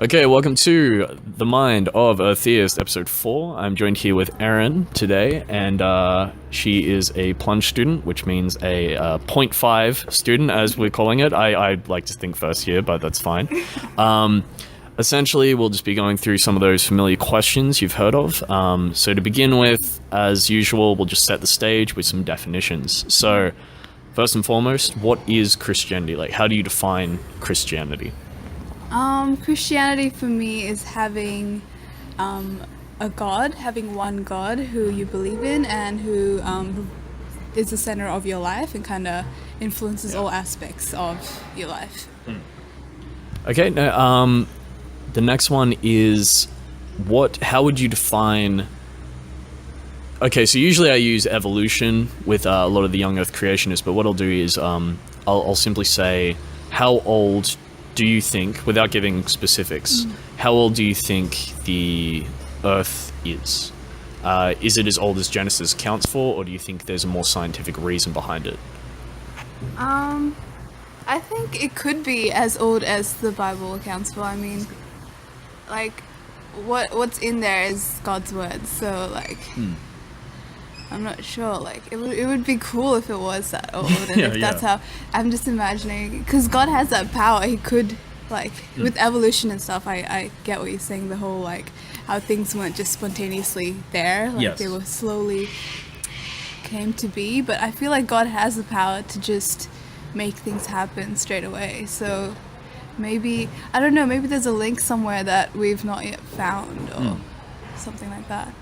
Okay, welcome to The Mind of a Theist, episode 4. I'm joined here with Erin today, and she is a plunge student, which means a point 0.5 student, as we're calling it. I like to think first year, but that's fine. Essentially, we'll just be going through some of those familiar questions you've heard of. So to begin with, as usual, we'll just set the stage with some definitions. So, first and foremost, what is Christianity? Like, how do you define Christianity? Christianity for me is having a God, having one God who you believe in and who is the center of your life and kind of influences all aspects of your life. Okay, now, the next one is how would you define... Okay, so usually I use evolution with a lot of the young earth creationists, but what I'll do is I'll simply say, how old do you think, without giving specifics, how old do you think the Earth is? Is it as old as Genesis counts for, or do you think there's a more scientific reason behind it? I think it could be as old as the Bible accounts for. I mean, like, what's in there is God's word, so, like... I'm not sure, like, it would be cool if it was that old, and if that's how, I'm just imagining, because God has that power, he could, like, with evolution and stuff, I get what you're saying, the whole, like, how things weren't just spontaneously there, like, they were slowly came to be, but I feel like God has the power to just make things happen straight away, so maybe, I don't know, maybe there's a link somewhere that we've not yet found, or something like that.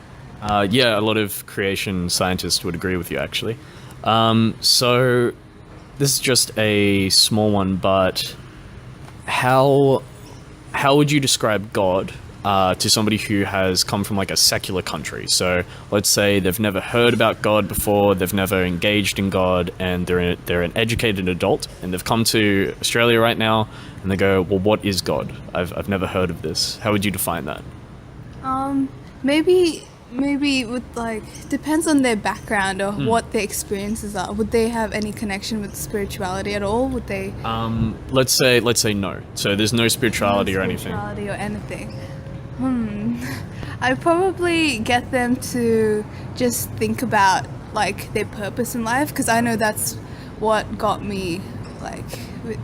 Yeah, a lot of creation scientists would agree with you, actually. So this is just a small one, but how would you describe God to somebody who has come from like a secular country? So let's say they've never heard about God before, they've never engaged in God, and they're an educated adult, and they've come to Australia right now, and they go, well, what is God? I've never heard of this. How would you define that? Maybe with, like, depends on their background or what their experiences are. Would they have any connection with spirituality at all? Would they? Let's say no. So there's no spirituality or anything. Spirituality or anything. I'd probably get them to just think about, like, their purpose in life, because I know that's what got me, like,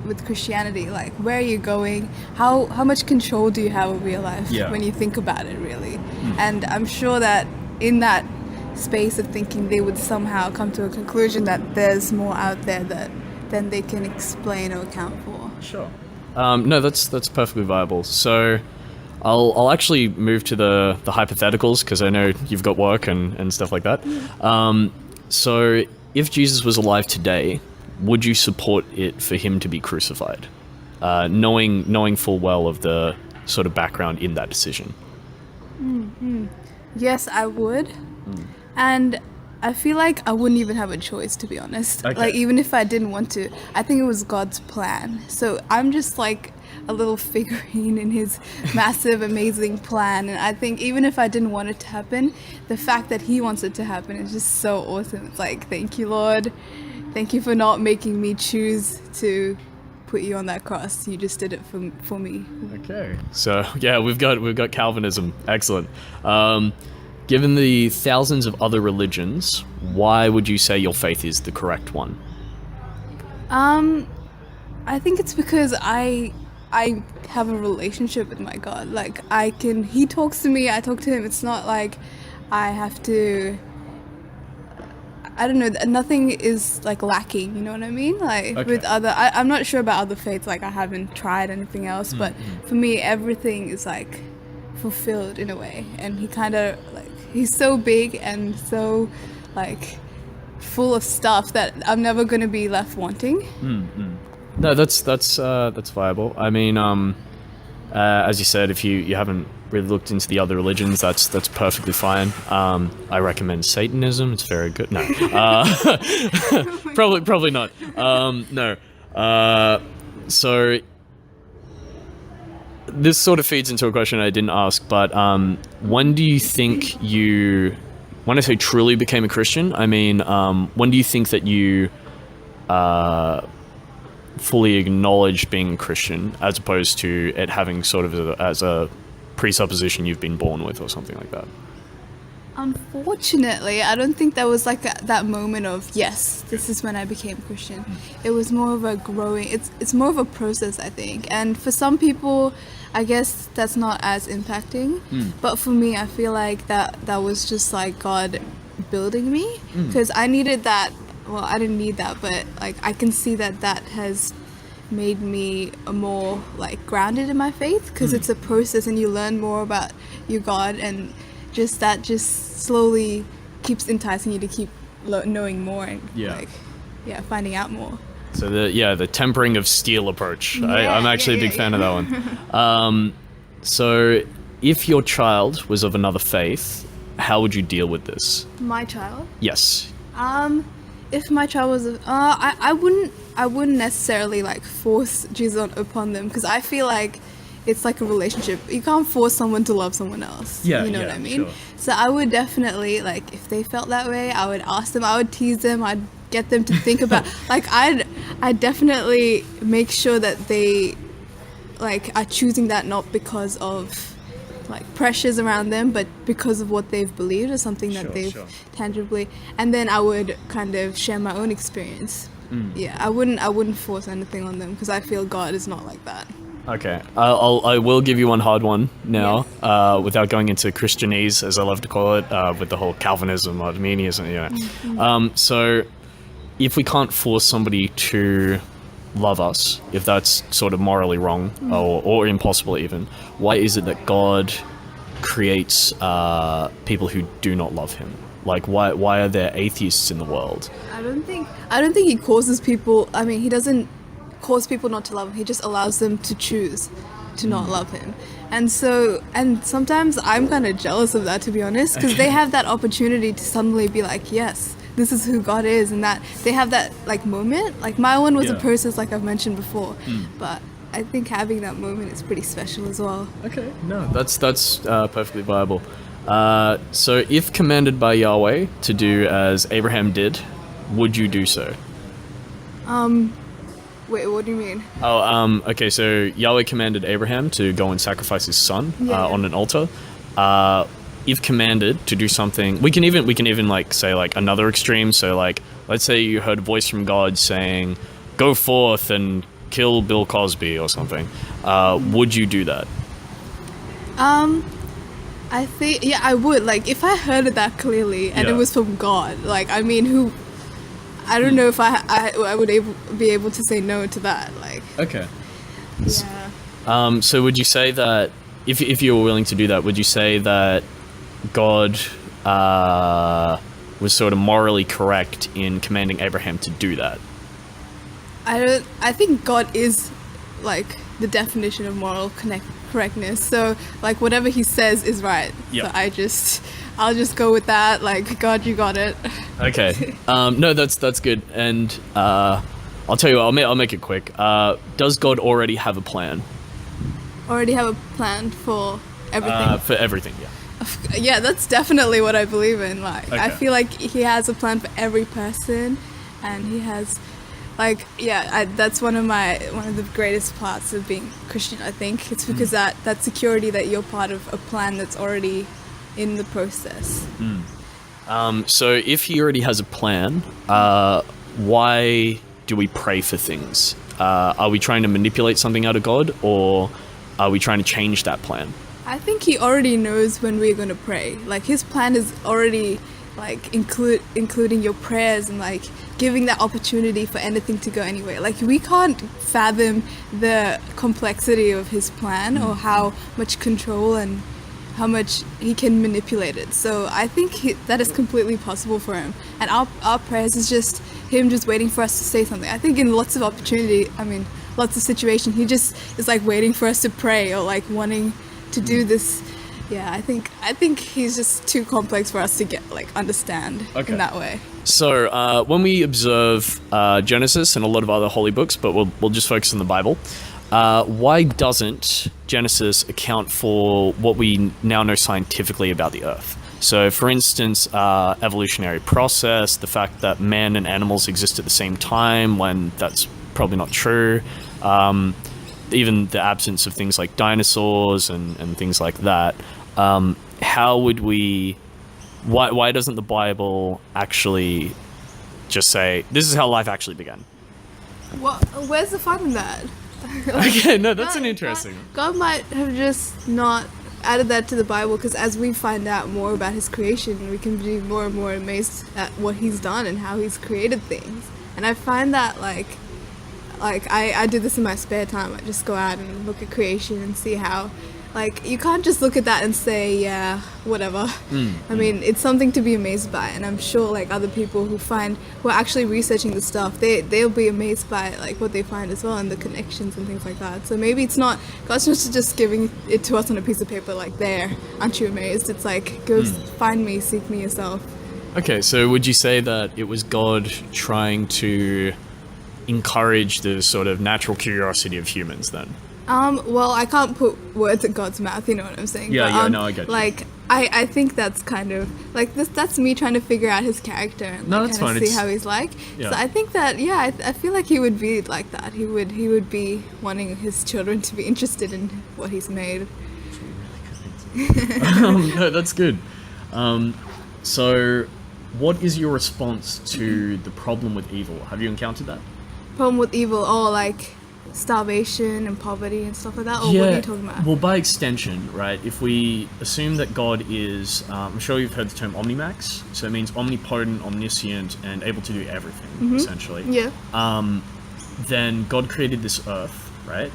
with Christianity. Like, where are you going? How much control do you have over your life when you think about it, really? And I'm sure that in that space of thinking, they would somehow come to a conclusion that there's more out there than they can explain or account for. Sure. No, that's perfectly viable. So I'll actually move to the hypotheticals, because I know you've got work and stuff like that. So if Jesus was alive today, would you support it for him to be crucified, knowing full well of the sort of background in that decision? Yes, I would. And I feel like I wouldn't even have a choice, to be honest. Okay. Like, even if I didn't want to, I think it was God's plan. So I'm just like a little figurine in his massive, amazing plan. And I think even if I didn't want it to happen, the fact that he wants it to happen is just so awesome. It's like, thank you, Lord. Thank you for not making me choose to put you on that cross. You just did it for me. Okay. So yeah, we've got Calvinism. Excellent. Given the thousands of other religions, why would you say your faith is the correct one? I think it's because I have a relationship with my God. Like, he talks to me, I talk to him. It's not like I have to, I don't know, nothing is like lacking, you know what I mean? Like, with I'm not sure about other faiths, like I haven't tried anything else, but for me, everything is like fulfilled in a way. And he kind of, like, he's so big and so, like, full of stuff that I'm never going to be left wanting. No, that's viable. I mean, as you said, if you haven't really looked into the other religions, that's perfectly fine. I recommend Satanism. It's very good. No, probably not. No. So this sort of feeds into a question I didn't ask, but when do you think when I say truly became a Christian, I mean, when do you think that you fully acknowledged being a Christian, as opposed to it having sort of as a presupposition you've been born with or something like that? Unfortunately, I don't think there was like that moment of, yes, this is when I became Christian. It was more of a growing, it's more of a process, I think. And for some people, I guess that's not as impacting. But for me, I feel like that was just like God building me, because I needed that. Well, I didn't need that, but like I can see that has made me more like grounded in my faith, because it's a process and you learn more about your God, and just slowly keeps enticing you to keep knowing more and finding out more. So the tempering of steel approach. I'm actually a big fan of that one. So if your child was of another faith, how would you deal with this? My child? Yes. If my child was, I wouldn't necessarily like force Jesus upon them, because I feel like it's like a relationship. You can't force someone to love someone else. You know what I mean? Sure. So I would definitely, like, if they felt that way, I would ask them, I would tease them, I'd get them to think about, like, I'd definitely make sure that they, like, are choosing that not because of, like, pressures around them, but because of what they've believed or something that they've tangibly, and then I would kind of share my own experience. I wouldn't force anything on them, because I feel God is not like that. Okay, I will give you one hard one now, without going into Christianese, as I love to call it, with the whole Calvinism, Arminianism, so if we can't force somebody to love us, if that's sort of morally wrong or impossible even, why is it that God creates people who do not love him? Like, why are there atheists in the world? I don't think he causes people, I mean, he doesn't cause people not to love him, he just allows them to choose to not love him. And sometimes I'm kind of jealous of that, to be honest, because they have that opportunity to suddenly be like, yes, this is who God is, and that they have that like moment. Like my one was a process, like I've mentioned before, but I think having that moment is pretty special as well. Okay, no, that's perfectly viable. So if commanded by Yahweh to do as Abraham did, would you do so? Wait, what do you mean? Okay, so Yahweh commanded Abraham to go and sacrifice his son on an altar. If commanded to do something, we can even like say like another extreme. So like, let's say you heard a voice from God saying, "Go forth and kill Bill Cosby" or something. Would you do that? I think I would. Like if I heard it that clearly and it was from God, like I mean, I don't know if I would be able to say no to that. Like okay. Yeah. So would you say that if you were willing to do that, would you say that God was sort of morally correct in commanding Abraham to do that? I think God is like the definition of moral correctness. So like whatever he says is right. Yep. So I'll just go with that. Like, God, you got it. Okay. No, that's good. And I'll tell you what, I'll make it quick. Does God already have a plan? Already have a plan for everything? For everything, yeah. Yeah, that's definitely what I believe in. Like, Okay. I feel like he has a plan for every person, and he has, like, that's one of the greatest parts of being Christian. I think it's because that security that you're part of a plan that's already in the process. So if he already has a plan, why do we pray for things? Are we trying to manipulate something out of God, or are we trying to change that plan? I think he already knows when we're going to pray. Like his plan is already like including your prayers and like giving that opportunity for anything to go anyway. Like we can't fathom the complexity of his plan or how much control and how much he can manipulate it. So I think that is completely possible for him. And our prayers is just him just waiting for us to say something. I think in lots of situations, he just is like waiting for us to pray or like wanting to do this. Yeah, I think he's just too complex for us to get like understand in that way. So when we observe Genesis and a lot of other holy books, but we'll just focus on the Bible, why doesn't Genesis account for what we now know scientifically about the Earth? So, for instance, evolutionary process, the fact that man and animals exist at the same time when that's probably not true. Even the absence of things like dinosaurs and things like that. How would we... Why doesn't the Bible actually just say, this is how life actually began? What? Where's the fun in that? Okay, no, that's an interesting one. God might have just not added that to the Bible, because as we find out more about his creation, we can be more and more amazed at what he's done and how he's created things. And I find that like I do this in my spare time. I just go out and look at creation and see how, like, you can't just look at that and say, yeah, whatever. I mean, it's something to be amazed by, and I'm sure like other people who are actually researching the stuff, they'll be amazed by like what they find as well, and the connections and things like that. So maybe it's not God's just giving it to us on a piece of paper, like, there, aren't you amazed? It's like, go find me, seek me yourself. Okay, so would you say that it was God trying to encourage the sort of natural curiosity of humans then? Well, I can't put words in God's mouth, you know what I'm saying? Yeah, but, no, I get you. Like, I think that's kind of, like, that's me trying to figure out his character and No, like, that's kind fine. of see how he's like. Yeah. So I think that, yeah, I feel like he would be like that. He would be wanting his children to be interested in what he's made. No, that's good. So, what is your response to the problem with evil? Have you encountered that? Problem with evil, like starvation and poverty and stuff like that? Or what are you talking about? Well, by extension, right, if we assume that God is, I'm sure you've heard the term omnimax, so it means omnipotent, omniscient, and able to do everything, essentially. Yeah. Then God created this earth, right?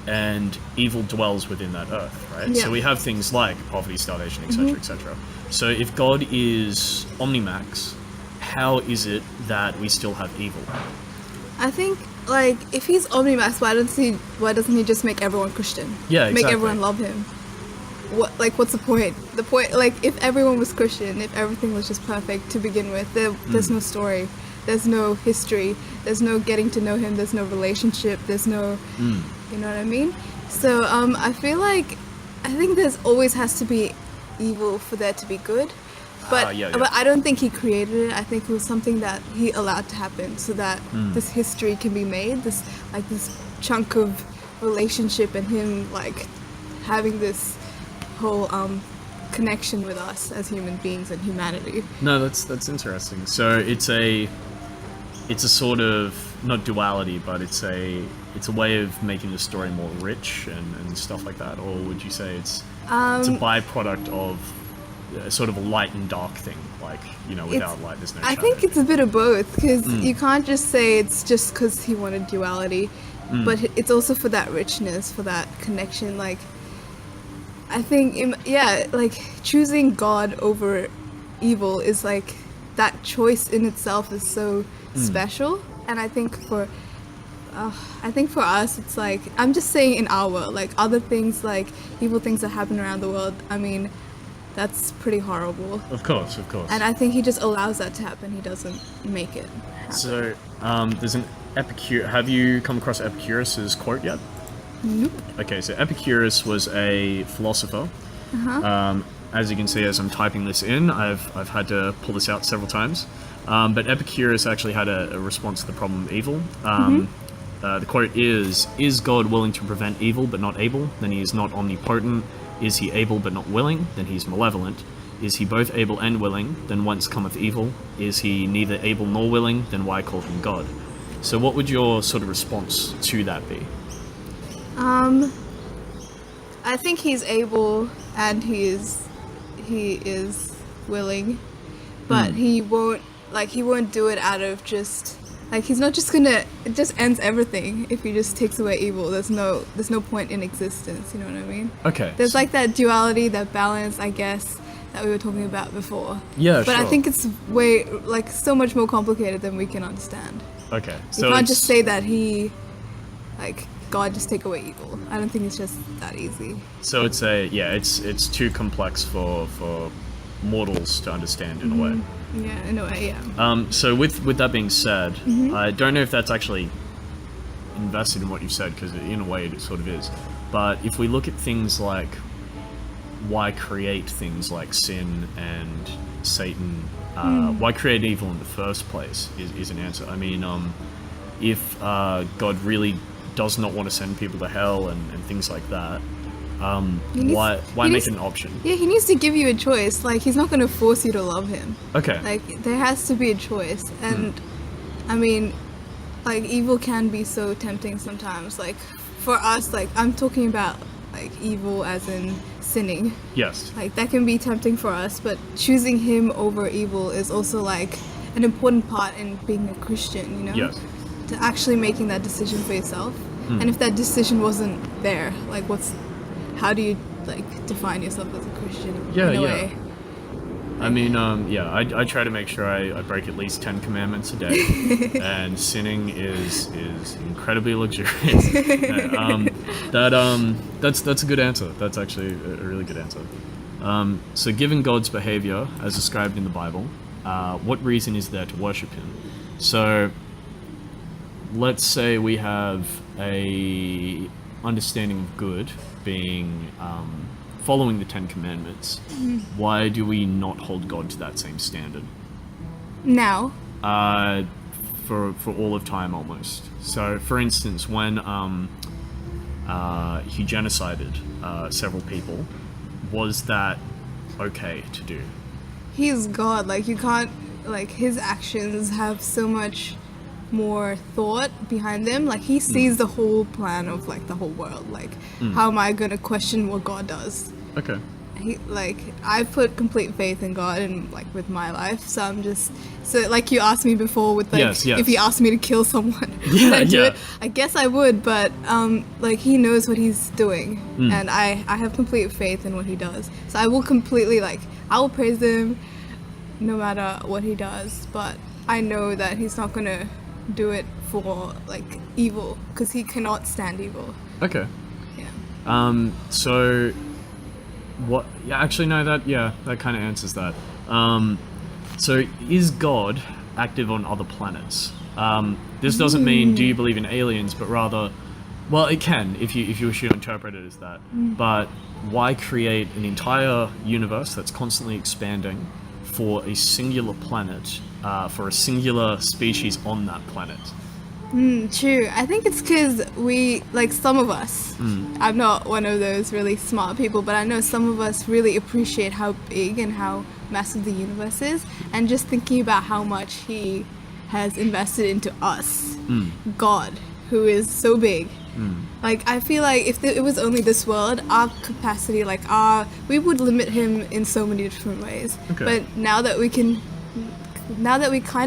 And evil dwells within that earth, right? Yeah. So we have things like poverty, starvation, etc., etc. So if God is omnimax, how is it that we still have evil? I think, like, if he's omnimax, why doesn't he just make everyone Christian? Yeah, exactly. Make everyone love him. What's the point? The point, like, if everyone was Christian, if everything was just perfect to begin with, there's no story, there's no history, there's no getting to know him, there's no relationship, there's no, you know what I mean? So, I think there's always has to be evil for there to be good. But, yeah. but I don't think he created it. I think it was something that he allowed to happen so that this history can be made. This chunk of relationship and him like having this whole connection with us as human beings and humanity. No, that's interesting. So it's a sort of, not duality, but it's a way of making the story more rich and stuff like that. Or would you say it's a byproduct of sort of a light and dark thing, like, you know, without light there's no shadow? I think it's a bit of both, because you can't just say it's just because he wanted duality, but it's also for that richness, for that connection. Like, I think, like, choosing God over evil is like, that choice in itself is so special. And I think for us, it's like, I'm just saying in our world, like, other things, like evil things that happen around the world, I mean, that's pretty horrible. Of course. And I think he just allows that to happen. He doesn't make it happen. So, there's an Epicurus. Have you come across Epicurus's quote yet? Nope. Okay, so Epicurus was a philosopher. As you can see, as I'm typing this in, I've had to pull this out several times. But Epicurus actually had a response to the problem of evil. The quote is God willing to prevent evil but not able? Then he is not omnipotent. Is he able but not willing? Then he is malevolent. Is he both able and willing? Then whence cometh evil? Is he neither able nor willing? Then why call him God? So what would your sort of response to that be? I think he's able and he is willing, but he won't do it out of just, like, he's not just gonna, it just ends everything if he just takes away evil. There's no point in existence, you know what I mean? Okay. There's like that duality, that balance, I guess, that we were talking about before. Yeah, but sure. I think it's way, like, so much more complicated than we can understand. Okay. So You can't just say that God just take away evil. I don't think it's just that easy. So it's too complex for mortals to understand in a way. Yeah, in a way, yeah. So with that being said, I don't know if that's actually invested in what you've said, because in a way it sort of is. But if we look at things like why create things like sin and Satan, why create evil in the first place is an answer. I mean, if God really does not want to send people to hell and things like that, why make it an option? Yeah, he needs to give you a choice. Like, he's not going to force you to love him. Okay. Like, there has to be a choice. And, I mean, like, evil can be so tempting sometimes. Like, for us, like, I'm talking about, like, evil as in sinning. Yes. Like, that can be tempting for us, but choosing him over evil is also, like, an important part in being a Christian, you know? Yes. To actually making that decision for yourself. And if that decision wasn't there, like, how do you, like, define yourself as a Christian in a way? I mean, I try to make sure I break at least 10 commandments a day, and sinning is incredibly luxurious. That's a good answer. That's actually a really good answer. So given God's behavior as described in the Bible, what reason is there to worship him? So let's say we have a understanding of good being following the 10 Commandments. Why do we not hold God to that same standard? Now? For all of time almost. So, for instance, when he genocided several people, was that okay to do? He is God. Like, you can't, like, his actions have so much more thought behind them. Like, he sees the whole plan of, like, the whole world. Like, how am I gonna question what God does? Okay. I put complete faith in God and, like, with my life, so I'm just, so, like, you asked me before with, like, yes. if he asked me to kill someone, would I do it? I guess I would, but, like, he knows what he's doing, and I have complete faith in what he does, so I will completely, like, I will praise him no matter what he does, but I know that he's not gonna do it for, like, evil, because he cannot stand evil. Okay. Yeah. So what? Yeah, actually, no. That kind of answers that. So is God active on other planets? This doesn't mean do you believe in aliens, but rather, well, it can if you wish to interpret it as that. But why create an entire universe that's constantly expanding for a singular planet, for a singular species on that planet? True. I think it's because we, like, some of us, I'm not one of those really smart people, but I know some of us really appreciate how big and how massive the universe is, and just thinking about how much he has invested into us, God, who is so big. Like, I feel like if it was only this world, our capacity, like, we would limit him in so many different ways. Okay. But now that we kind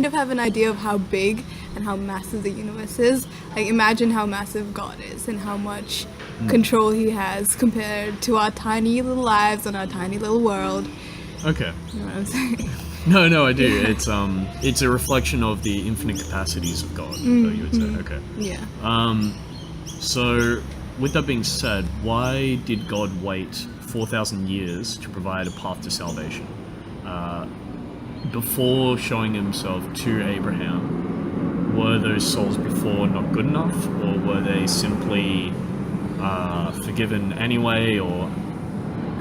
of have an idea of how big and how massive the universe is, like, imagine how massive God is and how much control he has compared to our tiny little lives and our tiny little world. Okay. You know what I'm saying? No, I do. Yeah. It's a reflection of the infinite capacities of God, you would say. Okay. Yeah. So, with that being said, why did God wait 4,000 years to provide a path to salvation? Before showing himself to Abraham, were those souls before not good enough, or were they simply forgiven anyway, or?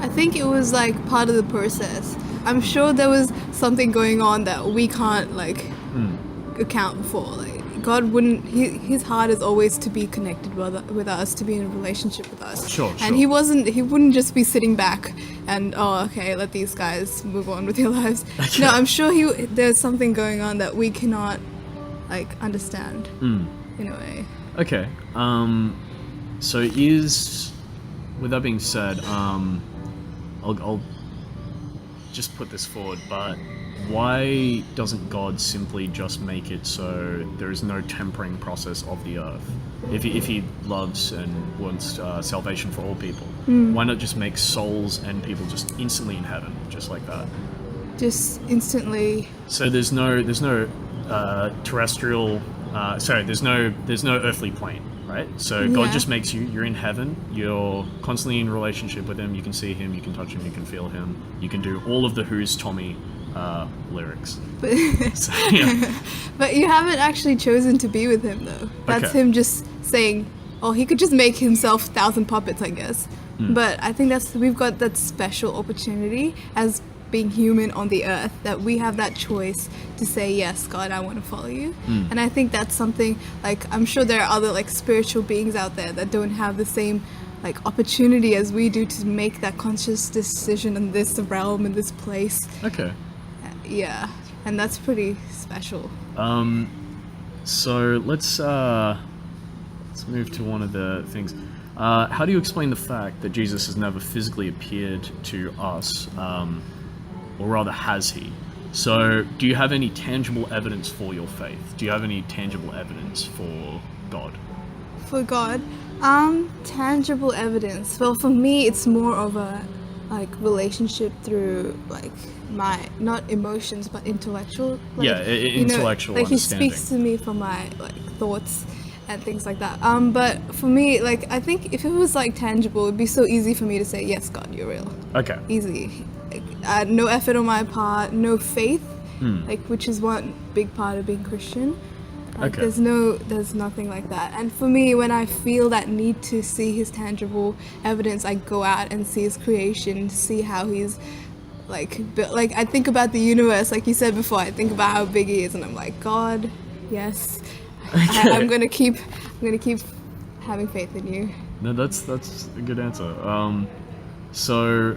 I think it was, like, part of the process. I'm sure there was something going on that we can't, like, account for. Like, God wouldn't, his heart is always to be connected with us, to be in a relationship with us. Sure. And he wouldn't just be sitting back and, okay, let these guys move on with their lives. Okay. No, I'm sure there's something going on that we cannot, like, understand in a way. Okay. So with that being said, I'll just put this forward, but why doesn't God simply just make it so there is no tempering process of the earth? If he loves and wants salvation for all people, why not just make souls and people just instantly in heaven, just like that? Just instantly. So there's no terrestrial. There's no earthly plane, right? So God just makes you're in heaven. You're constantly in relationship with him. You can see him. You can touch him. You can feel him. You can do all of the Who's Tommy lyrics. But, so, yeah. But you haven't actually chosen to be with him, though. That's Okay. him just saying, oh, he could just make himself 1,000 puppets, I guess. But I think we've got that special opportunity as being human on the earth, that we have that choice to say, yes, God, I want to follow you. And I think that's something, like, I'm sure there are other, like, spiritual beings out there that don't have the same, like, opportunity as we do to make that conscious decision in this realm, in this place. Okay. Yeah, and that's pretty special. So let's move to one of the things. How do you explain the fact that Jesus has never physically appeared to us, or rather has he? So do you have any tangible evidence for your faith? Do you have any tangible evidence for God? For God, tangible evidence. Well, for me, it's more of a, like, relationship through, like, my, not emotions, but intellectual. Like, intellectual like, he understanding. speaks to me from my, like, thoughts and things like that. But for me, like, I think if it was, like, tangible, it'd be so easy for me to say, yes, God, you're real. Okay. Easy. Like, no effort on my part, no faith, like, which is one big part of being Christian. Like, Okay. there's nothing like that. And for me, when I feel that need to see his tangible evidence, I go out and see his creation, see how he's, like, built. Like, I think about the universe, like you said before, I think about how big he is, and I'm like, God, yes, I'm gonna keep having faith in you. No, that's a good answer. So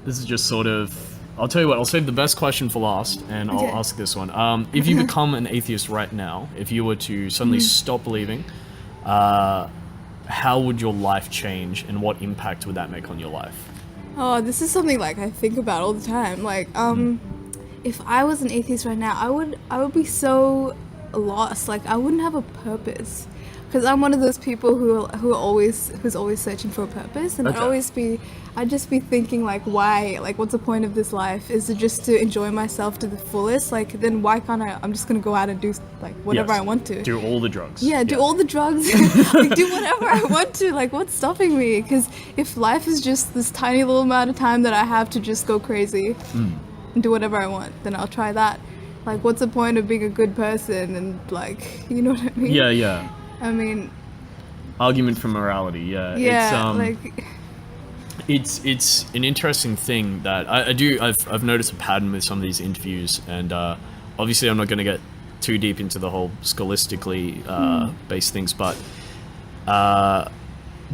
this is just sort of, I'll tell you what, I'll save the best question for last, and I'll Okay. ask this one. If you become an atheist right now, if you were to suddenly stop believing, how would your life change, and what impact would that make on your life? Oh, this is something, like, I think about all the time. Like, if I was an atheist right now, I would be so lost. Like, I wouldn't have a purpose, because I'm one of those people who's always searching for a purpose, and Okay. I'd just be thinking, like, why, like, what's the point of this life? Is it just to enjoy myself to the fullest? Like, then why can't I'm just gonna go out and do, like, whatever Yes. I want to. Do all the drugs. Yeah, do all the drugs, like, do whatever I want to. Like, what's stopping me? Because if life is just this tiny little amount of time that I have to just go crazy and do whatever I want, then I'll try that. Like, what's the point of being a good person? And, like, you know what I mean? Yeah. I mean, Argument for morality. Yeah. yeah, It's an interesting thing that I've noticed a pattern with some of these interviews, and obviously I'm not going to get too deep into the whole scholastically based things, but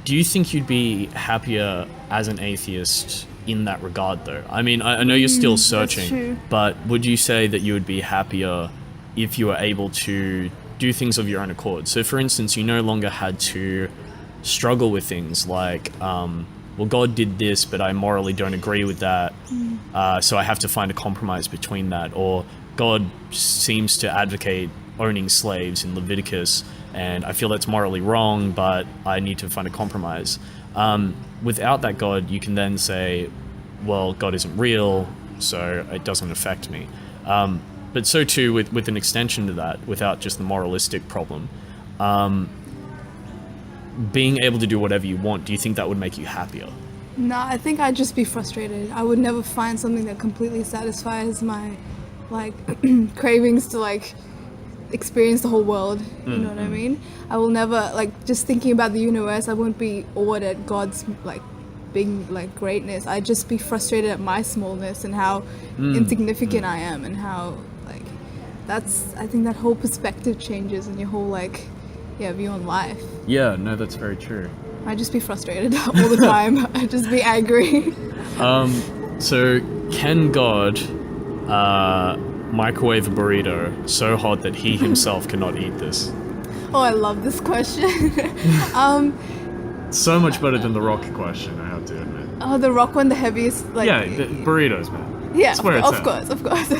do you think you'd be happier as an atheist in that regard, though? I mean, I know you're still searching, true. but would you say that you would be happier if you were able to do things of your own accord? So, for instance, you no longer had to struggle with things like, well, God did this, but I morally don't agree with that, so I have to find a compromise between that. Or God seems to advocate owning slaves in Leviticus, and I feel that's morally wrong, but I need to find a compromise. Without that God, you can then say, well, God isn't real, so it doesn't affect me. But so too with an extension to that, without just the moralistic problem. Being able to do whatever you want, do you think that would make you happier? no, I think I'd just be frustrated. I would never find something that completely satisfies my, like, cravings to, like, experience the whole world. You know what I mean? I will never, like, just thinking about the universe, I won't be awed at God's, like, big, like, greatness. I'd just be frustrated at my smallness and how insignificant I am, and how, like, I think that whole perspective changes, and your whole, like, view on life. Yeah, no, that's very true. I'd just be frustrated all the time. I'd just be angry. So can God microwave a burrito so hot that he himself cannot eat this? Oh, I love this question. So much better than the rock question, I have to admit. Oh, the rock one, the heaviest, like... Yeah, the burritos, man. Yeah, That's where it's of at. course, of course.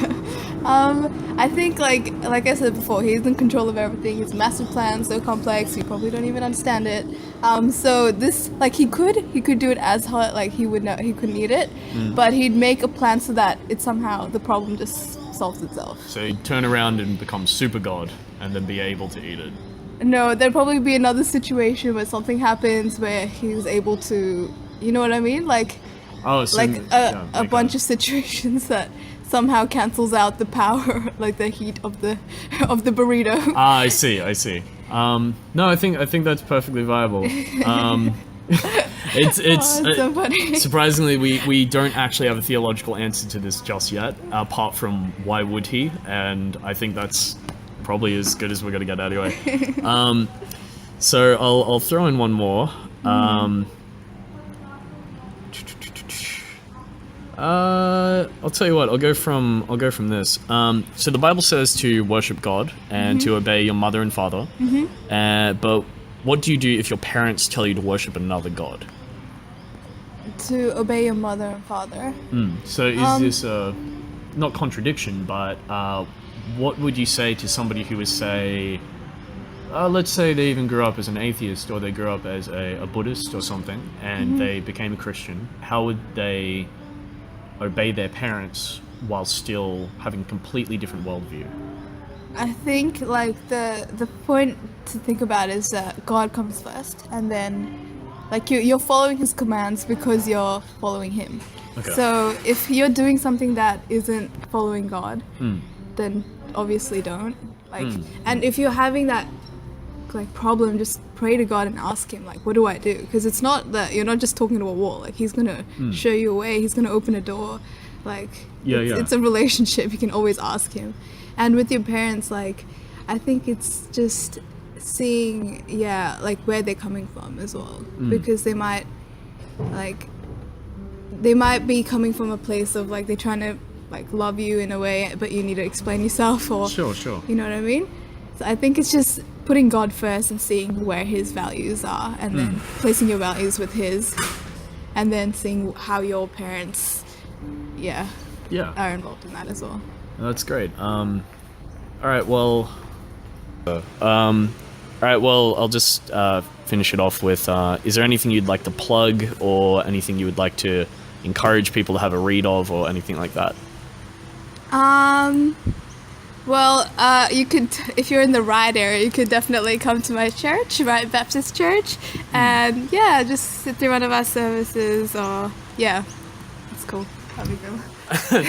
I think, like I said before, he's in control of everything. His master plan so complex, you probably don't even understand it. So this, like, he could do it as hot, like, he couldn't eat it, but he'd make a plan so that it somehow, the problem just solves itself. So he'd turn around and become super god, and then be able to eat it. No, there'd probably be another situation where something happens where he's able to, you know what I mean? Like, Oh, so like a bunch of situations that somehow cancels out the power, like the heat of the burrito. I see. No, I think that's perfectly viable. It's Oh, that's so funny. surprisingly we don't actually have a theological answer to this just yet, apart from why would he, and I think that's probably as good as we're gonna get anyway. So I'll throw in one more. I'll tell you what. I'll go from this. So the Bible says to worship God and to obey your mother and father. But what do you do if your parents tell you to worship another god? To obey your mother and father. So is this a not contradiction, but what would you say to somebody who is, say, let's say they even grew up as an atheist, or they grew up as a Buddhist or something, and they became a Christian? How would they obey their parents while still having a completely different worldview? I think like the point to think about is that God comes first, and then like you're following his commands because you're following him. Okay. So if you're doing something that isn't following God, then obviously don't. Like, and if you're having that like problem, just pray to God and ask him, like, what do I do? Because it's not that you're not just talking to a wall. Like, he's gonna show you a way. He's gonna open a door. Like, it's a relationship. You can always ask him. And with your parents, like, I think it's just seeing, like, where they're coming from as well, because they might be coming from a place of like they're trying to like love you in a way, but you need to explain yourself, or Sure. you know what I mean? So I think it's just putting God first and seeing where his values are, and then placing your values with his, and then seeing how your parents are involved in that as well. That's great. All right, well, I'll just finish it off with, is there anything you'd like to plug, or anything you would like to encourage people to have a read of, or anything like that? Well, you could, if you're in the Ryde area, you could definitely come to my church, Ryde Baptist Church, and just sit through one of our services, or it's cool. That'd be good.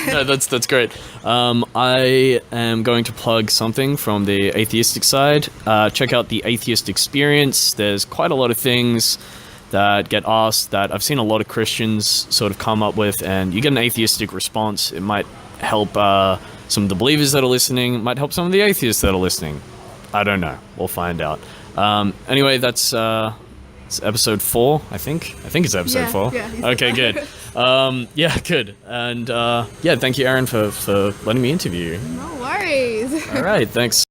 No, that's great. I am going to plug something from the atheistic side. Check out the Atheist Experience. There's quite a lot of things that get asked that I've seen a lot of Christians sort of come up with, and you get an atheistic response. It might help some of the believers that are listening. It might help some of the atheists that are listening. I don't know. We'll find out. Anyway, that's it's episode 4, I think. I think it's episode 4. Yeah. Okay, good. Good. And thank you, Erin, for letting me interview you. No worries. All right, thanks.